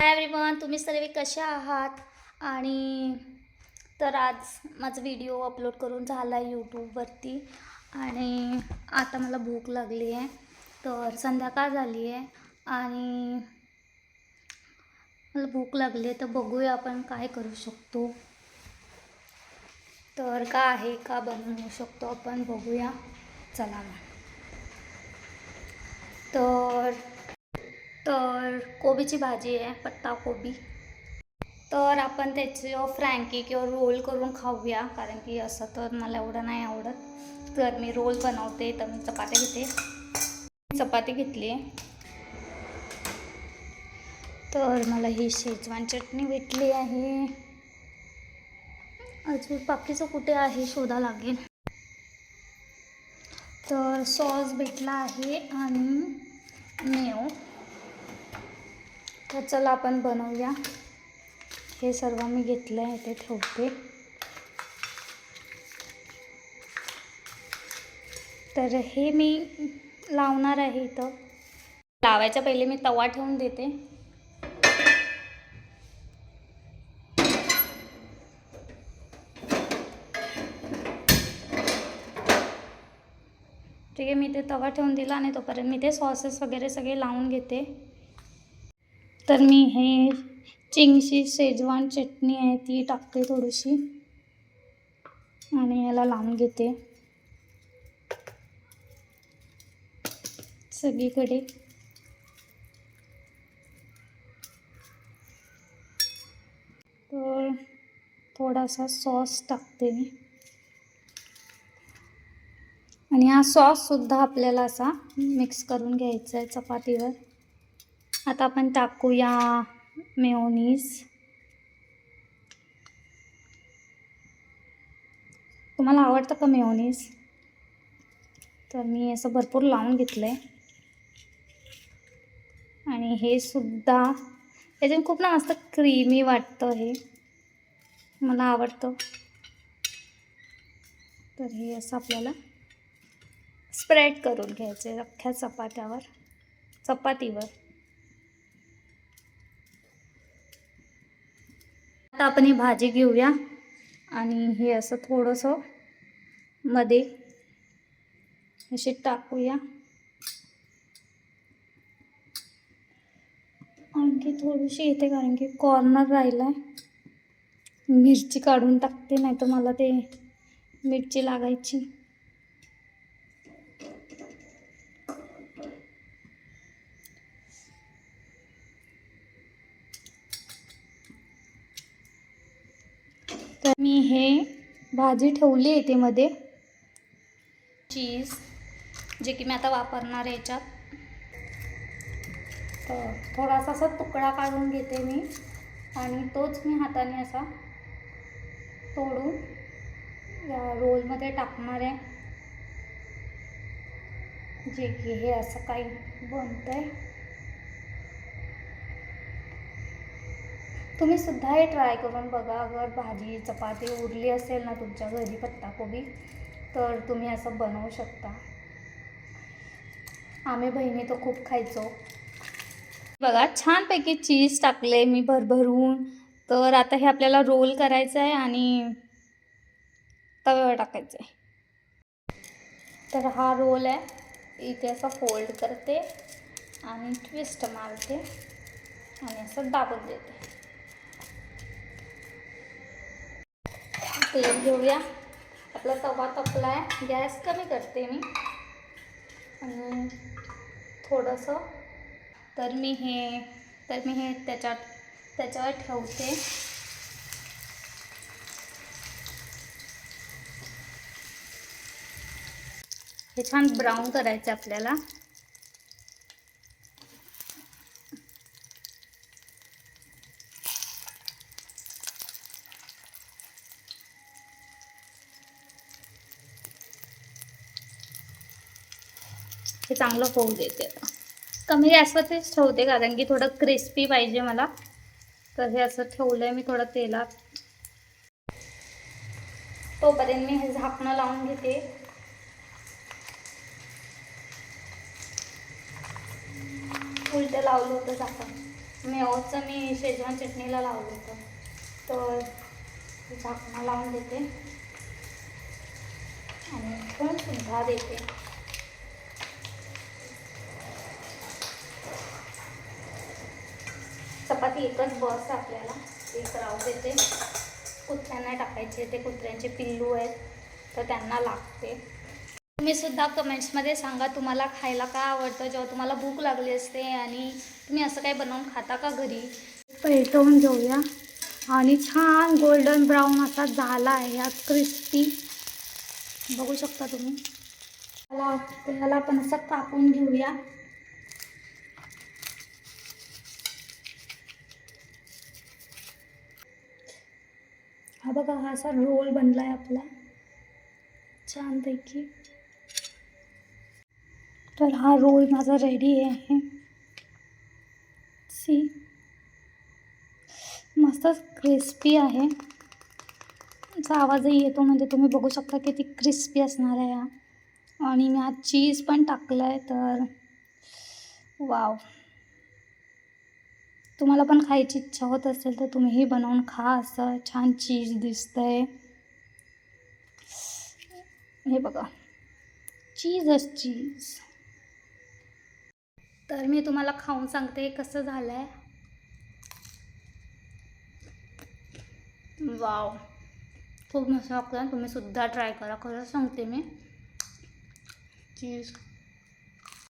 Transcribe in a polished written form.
Hi everyone, तुम्ही सर्व कशा आहात? आणि तर आज माझा व्हिडिओ अपलोड करून झाला आहे यूट्यूबवरती आणि आता मला भूक लागली आहे. तर संध्याकाळ झाली आहे आणि मला भूक लागली आहे, तर बघूया आपण काय करू शकतो. तर का आहे का बनवू शकतो आपण बघूया. चला मग. तर कोबीची भाजी आहे, पत्ता कोबी. तर आपण त्याची फ्रँकी किंवा रोल करून खाऊया, कारण की असं तर मला एवढं नाही आवडत. तर मी रोल बनवते. तर मी चपाती घेतली आहे. तर मला ही शेजवान चटणी भेटली आहे. अजून बाकीचं कुठे आहे शोधा लागेल. तर सॉस भेटला आहे आणि मेयो. तर चला आपण बनवूया. हे सर्व मी घेतलं आहे, ते ठेवते. तर हे मी लावणार आहे. इथं लावायच्या पहिले मी तवा ठेवून देते. ठीक आहे, मी ते तवा ठेवून दिला आणि तोपर्यंत मी ते सॉसेस वगैरे सगळे लावून घेते. तर मी हे चिंगची शेजवान चटणी आहे ती टाकते थोडीशी आणि याला लावून घेते सगळीकडे. तर थोडासा सॉस टाकते मी आणि हा सॉससुद्धा आपल्याला असा मिक्स करून घ्यायचा आहे चपातीवर. आता आपण टाकूया मेयोनीज. तुम्हाला आवडतं का मेयोनीज? तर मी असं भरपूर लावून घेतलं आहे आणि हे सुद्धा याच्याने खूप ना मस्त क्रीमी वाटतं. हे मला आवडतं. तर हे असं आपल्याला स्प्रेड करून घ्यायचं आहे अख्ख्या चपातीवर. आता आपण ही भाजी घेऊया आणि हे असं थोडंसं मध्ये अशी टाकूया. आणखी थोडीशी येते कारण की कॉर्नर राहिला आहे. मिरची काढून टाकते, नाही तर मला ते मिरची लागायची. तर मी हे भाजी ठेवली आहे ते मध्ये. चीज जे की मी आता वापरणार आहे याच्यात. तर थोडासा असा तुकडा काढून घेते मी आणि तोच मी हाताने असा तोडून या रोलमध्ये टाकणार आहे, जे की हे असं काही बनतं आहे. तुम्ही सुद्धा हे ट्राय करून बघा. अगर भाजी चपाती उरली असेल ना तुमच्या घरी पत्ताकोबी, तर तुम्ही असं बनवू शकता. आम्ही बहिणी तो खूप खायचो. बघा, छानपैकी चीज टाकले मी भरभरून. तर आता हे आपल्याला रोल करायचं आहे आणि तव्यावर टाकायचं आहे. तर हा रोल आहे, इथे असं फोल्ड करते आणि ट्विस्ट मारते आणि असं दाबून देते. तेल घेऊया. आपला तवा तपला आहे, गॅस कमी करते मी आणि थोडंसं तर मी हे त्याच्यावर ठेवते. हे छान ब्राऊन करायचं आपल्याला. हे चांगलं होऊ देते. आता कमी गॅसवरतीच ठेवते कारण की थोडं क्रिस्पी पाहिजे मला. तर हे असं ठेवलं आहे मी थोडं तेलात. तोपर्यंत मी हे झाकणं लावून घेते. उलटं लावलं होतं झाकण. मेवचं मी शेजवान चटणीला लावलं होतं, तर झाकणं लावून देते आणि पण पुन्हा देते. चपाती एकच बस आपल्याला, एक राहू देते. कुत्र्यांना टाकायचे, ते कुत्र्यांचे पिल्लू आहेत तर त्यांना लागते. तुम्ही सुद्धा कमेंट्समध्ये सांगा तुम्हाला खायला काय आवडतं जेव्हा तुम्हाला भूक लागली असते, आणि तुम्ही असं काही बनवून खाता का घरी. पेटवून घेऊया आणि छान गोल्डन ब्राऊन असा झाला आहे हा, क्रिस्पी बघू शकता तुम्ही. त्याला आपण असं कापून घेऊया. हा बघा, हा असा रोल बनला आहे आपला छानपैकी. तर हा रोल माझा रेडी आहे. सी, मस्त क्रिस्पी आहे. याचा आवाजही येतो, म्हणजे तुम्ही बघू शकता किती क्रिस्पी असणार आहे हा. आणि मी आज चीज पण टाकलं आहे, तर वाव. तुम्हाला पण खायची इच्छा होत असेल तर तुम्हीही बनवून खा. असं छान चीज दिसतंय, हे बघा, चीजच चीज. तर मी तुम्हाला खाऊन सांगते कसं झालं आहे. वाव, खूप मस्त लागतं. तुम्ही सुद्धा ट्राय करा, खरंच सांगते मी. चीज